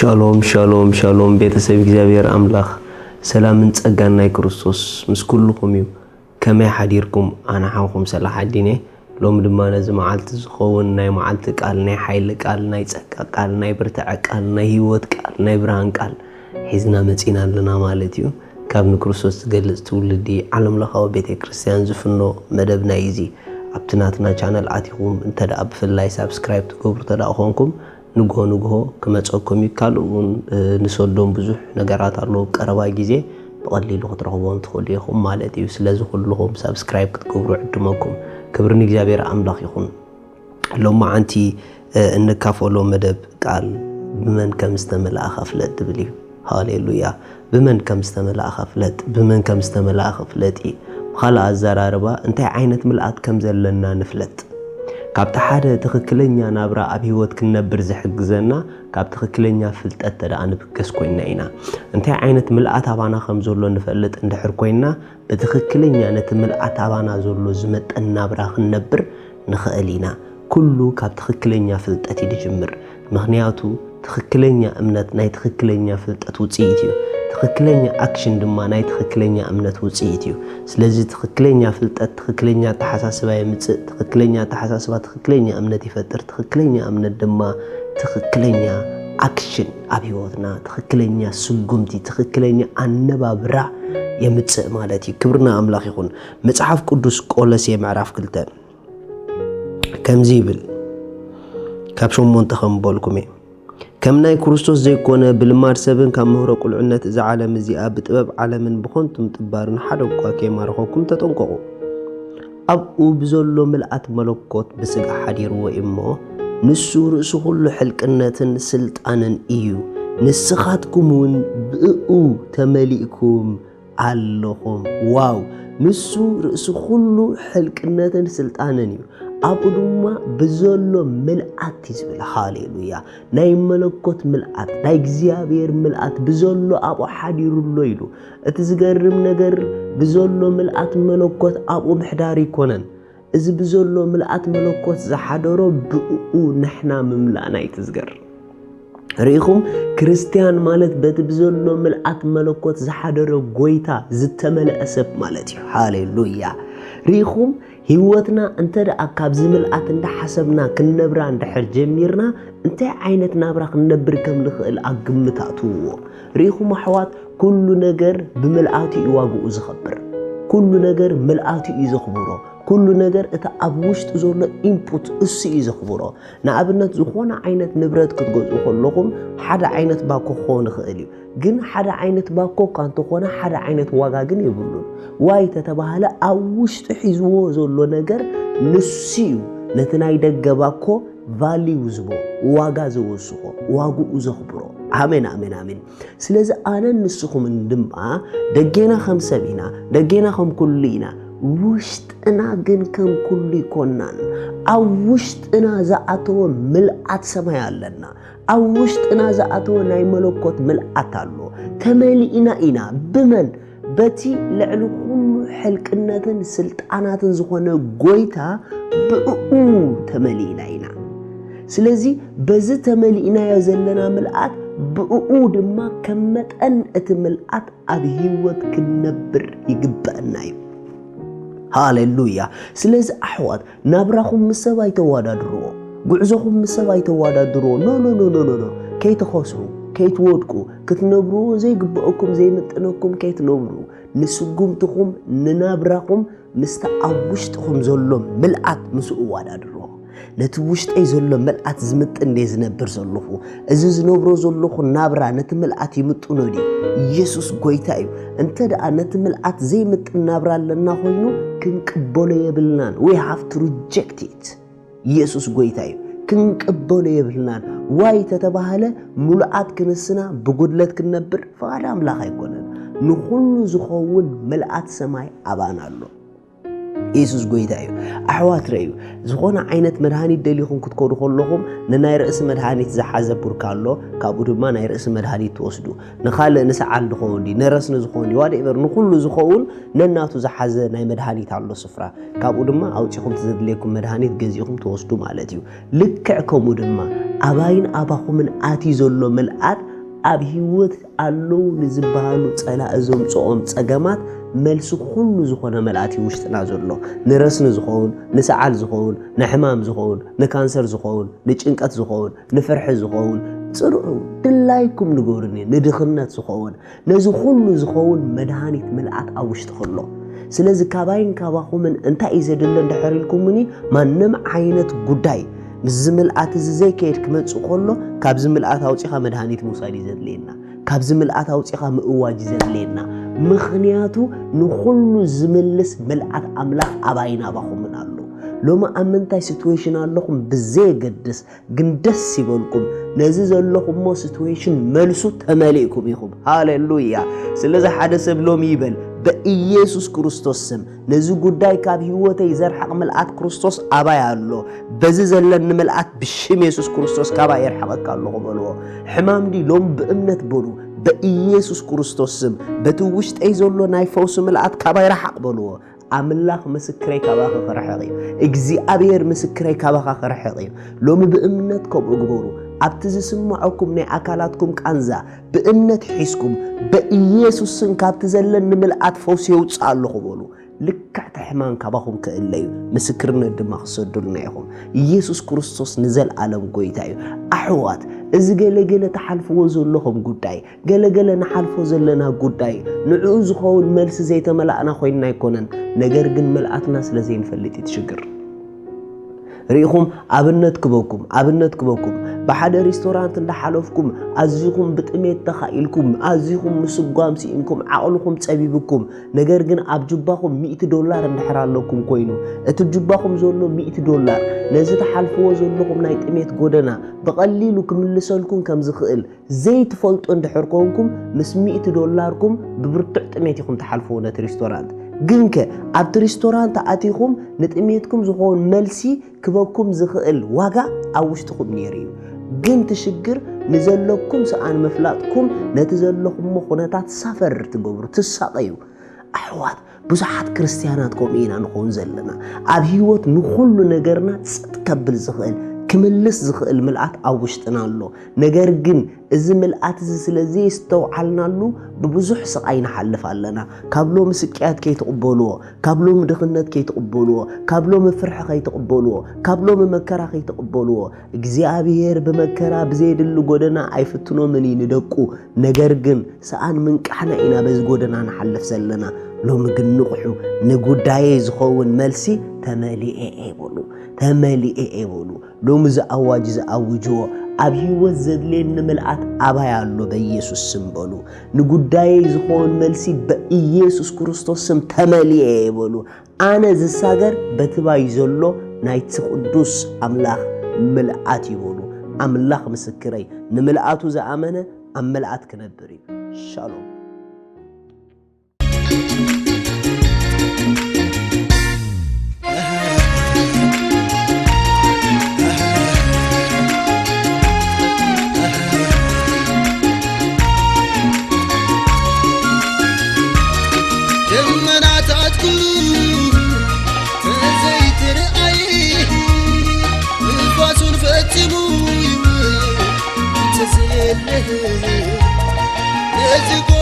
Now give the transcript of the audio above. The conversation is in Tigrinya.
ሻሎም ሻሎም ሻሎም ቤተሰብ እግዚአብሔር አምላኽ ሰላምን ጸጋን ናይ ክርስቶስ ምስ ኩልኩም እዩ ከመይ ሓዲርኩም ኣነ ሓንኩም ሰላሕ ኣዲነ ሎም ድማ ነዚ መዓልቲ ዝኸውን ናይ መዓልቲ ቃል ናይ ሓይሊ ቃል ናይ ጸጋ ቃል ናይ ብርትዕ ቃል ናይ ህይወት ቃል ናይ ብርሃን ቃል ሒዝና መጺና ኣለና ማለት እዩ ካብ ንክርስቶስ ዝገልጽ ትውልዲ ዓለም ለኻዊ ቤተክርስትያን ዝፍኖ መደብና እዚ ኣብትናትና ቻነል ኣቲኹም እንተዳ ብፍላይ ሳብስክራይብ ትገብሩ ተዳኾንኩም ንጎ ከመጾኩም ይካሉን ንሶዶም ብዙሕ ነገራት አለው ቀረባ ጊዜ በቀሊሉ ክትረኽቦም ትኽእሉ ኢኹም ማለት እዩ ስለዚ ሁሉኩም ሳብስክራይብ ክትገብሩ ዕድመኩም ክብርን እግዚአብሔር አምላኽ ይኹን ሎማ አንቲ እንካፈሎ መደብ ቃል ብመን ከም ዝተመላእኸ ፍለጥ ብልዩ ሃሌሉያ ብመን ከም ዝተመላእኸ ፍለጥ ብመን ከም ዝተመላእኸ ፍለጥ ብኻል አዘራርባ እንታይ ዓይነት ምልአት ከም ዘለና ንፍለጥ ካብ ሓደ ትክክለኛ ናብራ ኣብ ህይወት ክንነብር ዝሕግዘና ካብ ትክክለኛ ፍልጠት ተዳንብከስ ኮይና ኢና እንታይ ዓይነት ምልአት አባና ከም ዘሎ ንፈልጥ እንድሕር ኮይና በትክክለኛ ነቲ ምልአት አባና ዘሎ ዝመጠን ናብራ ክንነብር ንኽእል ኢና ኩሉ ካብ ትክክለኛ ፍልጠት ይጅምር ምኽንያቱ ትክክለኛ እምነት ናይ ትክክለኛ ፍልጠት ውጽኢት እዩ ትክክለኛ አክሽን ድማ ናይ ትክክለኛ እምነት ውጽኢት እዩ ስለዚህ ትክክለኛ ፍልጠት ትክክለኛ ተሐሳስባ የምጽእ ትክክለኛ ተሐሳስባ ትክክለኛ እምነት ይፈጥር ትክክለኛ እምነት ድማ ትክክለኛ አክሽን ኣብ ህይወትና ትክክለኛ ስጉምቲ ትክክለኛ አነባብራ የምጽእ ማለት እዩ ክብርና አምላኽ ይኹን መጽሐፍ ቅዱስ ቆሎሴ ምዕራፍ 2 ከምዚ ይብል ካብ 8 ከምበልኩም كم ناي كريستوس زي كونه بالمار سبن كم مهرق العنة إذا عالم زياب بتباب عالم بخونتم تبارن حدا وكاكي مارخوكم تتنقعوا أبقوا بزولو ملأت ملوكوت بسق حدير وإمو نسو رأسو كل حلقنة سلطانا إيو نسخاتكمون بقو تملئكم اللهم واو نسو رأسو كل حلقنة سلطانا إيو أبو دوما بزولو ملأت تزبل هاليلويا ناي ملكوت ملأت ناي እግዚአብሔር ملأت بزولو أبو حدير الليلو اتزقرم نقر بزولو ملأت ملكوت أبو محداري كونن إذ بزولو ملأت ملكوت زحادرو بقو نحنا مملأنا يتزقر ريخم كريستيان مالت بيت بزولو ملأت ملكوت زحادرو قويتا زتملأ أسب مالتي هاليلويا ريخم هيوتنا انت اكاب زملات انت حسبنا كنبرا عند حر جميرنا انت عينت نابرا كنبر كم نخل اقمتاتو ريخو محوات كل نجر بملاتي يواقو زخبر كل نجر ملاتي يزخبرو كل نجر اتا ابوشت زولو انبوت اسي يزخبرو نابنت زخونا عينت نبرات كتغوزو كلكم حدا عينت باكو خون خالي جن حدا عينت باكو كانتو خونا حدا عينت واغا جن يبلون واي تتباهلا اوشت حيزو زولو نجر نسيو نتناي دغباكو فاليو زبو واغا زوسخو واغو زخبرو امين امين امين سلاذ انا نسخو من دمعا دغينا خم سبينا دغينا خم كلينا وشتنا جن كم كلي كونان اوشتنا زاتو ملأت سماي علنا اوشتنا زاتو ناي ملكوت ملأت الله تملئنا إنا بمن بتي لعلو كل حلقناتن سلطاناتن زخونه غويتا بقو تملئنا إنا سلازي بزي تملئنا يا زلنا ملأت بقو دما كمتن اتملأت ابي هيوت كنبر يقبأنا هاليلويا سلازي احوات نابراخم مسباي توادادرو ጉዕዞኹም ምሰባይ ተዋዳድሮ ኖ ከይ ተኸስሩ ከይ ትወድቁ ክትነብሩ ዘይግብአኩም ዘይምጥነኩም ከይ ትነብሩ ንስጉምትኹም ንናብራኹም ምስተኣውሽትኹም ዘሎ ምልአት ምስኡ ዋዳድሮ ነቲ ውሽጠይ ዘሎ መልአት ዝምጥን እንደ ዝነብር ዘለኹ እዚ ዝነብሮ ዘለኹ ናብራ ነቲ መልአት ይምጥኖ ዲ ኢየሱስ ጎይታ እዩ እንተ ደኣ ነቲ መልአት ዘይምጥን ናብራ ኣለና ኮይኑ ክንቅበሎ የብልናን we have to reject it ኢየሱስ ጎይታ እዩ ክንቅበሎ የብልናን ዋይ ተተባሃለ ሙሉአት ክንስና ብጉድለት ክንነብር ፈቃድ አምላኽ አይኮነን ንኹሉ ዝኸውን መልአት ሰማይ አባና ኣሎ ኢየሱስ ጎይታ እዩ አሕዋት ረዩ ዝኾነ ዓይነት መድሃኒት ደሊኹም ክትኮዱ ከለኹም ንናይ ርእሲ መድሃኒት ዝሓዘ ቡርካ ኣሎ ካብኡ ድማ ናይ ርእሲ መድሃኒት ትወስዱ ንኻልእ ንሰዓል ድኸውን ዲ ነረስኒ ዝኾን ዲ ዋትኤቨር ንኹሉ ዝኸውን ነናቱ ዝሓዘ ናይ መድሃኒት ኣሎ ስፍራ ካብኡ ድማ አውጪኹም ትዘድልየኩም መድሃኒት ገዚኹም ትወስዱ ማለት እዩ ልክዕ ከምኡ ድማ አባይን አባኹምን አቲ ዘሎ መልአት ኣብ ህይወት ኣለው ንዝበሃሉ ጸላእዞም ጾኦም ጸገማት መልሱ ኩሉ ዝኾነ መልአት ውሽጥና ዘሎ ንረስኒ ዝኸውን ንሰዓል ዝኸውን ንሕማም ዝኸውን ንካንሰር ዝኸውን ንጭንቀት ዝኸውን ንፍርሒ ዝኸውን ጽሩዕ ድላይኩም ንገብርኒ ንድኽነት ዝኸውን ነዚ ኩሉ ዝኸውን መድሃኒት መልአት ኣብ ውሽጥ ከሎ ስለዚ ካባይን ካባኹምን እንታይ እዩ ዘድለ እንድሕሪልኩምኒ ማንም ዓይነት ጉዳይ ምዝ መልአት ዘይ ከይድ ክመጽእ ከሎ ካብዚ መልአት አውጪኻ መድሃኒት ምውሳድ ይዘድልየና ካብዚ መልአት አውጪኻ ምእዋጅ ይዘድልየና ምኽንያቱ ንኹሉ ዝምልስ መልአት አምላኽ አባይና ባኹምን አሎ ሎማ አምንታይ ሲትዌሽን ኣለኹም ብዘይገድስ ግን ደስ ይበልኩም ነዚ ዘለኹምሞ ሲትዌሽን መልሱ ተመሊእኩም ኢኹም ሃሌሉያ ስለዚ ሓደ ሰብ ሎሚ ይበል በኢየሱስ ክርስቶስ ስም ነዚ ጉዳይ ካብ ህይወተይ ዘርሐቕ መልአት ክርስቶስ አባይ አሎ በዚ ዘለኒ መልአት ብሽም ኢየሱስ ክርስቶስ ካባ የርሐቐካ ኣለኹ በልዎ ሕማም ዲ ሎም ብእምነት በሉ በኢየሱስ ክርስቶስ ስም በቲ ውሽጠይ ዘሎ ናይ ፈውሲ መልአት ካባ ይርሐቕ በልዎ አምላኽ ምስክረይ ካባኸ ክርሕቕ እዩ እግዚአብሔር ምስክረይ ካባኸ ክርሕቕ እዩ ሎሚ ብእምነት ከምኡ ግበሩ ኣብቲ ዝስማዖኩም ናይ አካላትኩም ቃንዛ ብእምነት ሒስኩም በኢየሱስ ስም ካብቲ ዘለኒ መልአት ፈውሲ ይውፅእ ኣለኹ በሉ ልክዕ ሕማም ካባኹም ክእለዩ ምስክርነት ድማ ክሰድሉና ኢኹም ኢየሱስ ክርስቶስ ንዘለዓለም ጎይታ እዩ አሕዋት እዚ ገለገለ ተሓልፍዎ ዘለኹም ጉዳይ ገለገለ ንሓልፎ ዘለና ጉዳይ ንዕኡ ዝኸውን መልሲ ዘይተመላእና ኮይንና ኣይኮነን ነገር ግን መልአትና ስለዘይንፈልጥ ይትሽግር ሪኢኹም ኣብነት ክበኩም በሓደ ሬስቶራንት እንዳሓለፍኩም ኣዝኹም ብጥሜት ተኻኢልኩም ኣዝኹም ምስጓም ሲኢንኩም ዓቕልኩም ፀቢብኩም ነገር ግን ኣብ ጅባኹም $100 እንድሕራለኩም ኮይኑ እቲ ጅባኹም ዘሎ $100 ነዚ ተሓልፍዎ ዘለኹም ናይ ጥሜት ጎደና በቀሊሉ ክምልሰልኩም ከም ዝኽእል ዘይትፈልጡ እንድሕር ኮንኩም ምስ $100 ኩም ብብርቱዕ ጥሜት ኢኹም ተሓልፍዎ ነቲ ሬስቶራንት ግንከ ኣብ ሬስቶራንት ኣቲኹም ንጥሜትኩም ዝኾን መልሲ ክበኩም ዝኽእል ዋጋ ኣብ ውሽጥኩም ነይሩ ግን ትሽግር ንዘለኩም ሰኣን መፍላጥኩም ነቲ ዘለኹም ኹነታት ሳፈር ትገብሩ ትሳቀዩ ኣሕዋት ብዙሓት ክርስቲያናት ቆሚና ንኾን ዘለና ኣብ ህይወት ንኹሉ ነገርና ጽጥከብል ዝኽእል ክምልስ ዝኽእል መልአት ኣብ ውሽጥና ኣሎ ነገር ግን እዚ መልአት እዚ ስለዚ ዝተውዓልናሉ ብብዙሕ ስቃይ ንሓልፍ ኣለና ካብሎም ስቅያት ከይተቀበልዎ ካብሎም ድኽነት ከይተቀበልዎ ካብሎም ፍርሕ ከይተቀበልዎ ካብሎም መከራ ከይተቀበልዎ እግዚአብሔር በመከራ ብዘይድሉ ጎደና ኣይፍትኖምን ንደቁ ነገር ግን ሰኣን ምንቃሕና ኢና በዚ ጎደና ንሓልፍ ዘለና ሎም ግን ንቑሑ ንጉዳይ ዝኸውን መልሲ ተመሊኤ ይበሉ ሎም ዝኣዋጅ ዝኣውጅዎ ኣብ ህይወት ዘድልየኒ መልአት አባይ አሎ በኢየሱስ ስም በሉ ንጉዳይ ዝኸውን መልሲ በኢየሱስ ክርስቶስ ስም ተመሊኤ ይበሉ ኣነ ዝሳገር በትባይ ዘሎ ናይቲ ቅዱስ አምላኽ መልአት ይበሉ አምላኽ ምስክረይ ንመልአቱ ዝኣመነ ኣብ መልአት ክነብር እዩ ሻሎም Let's go.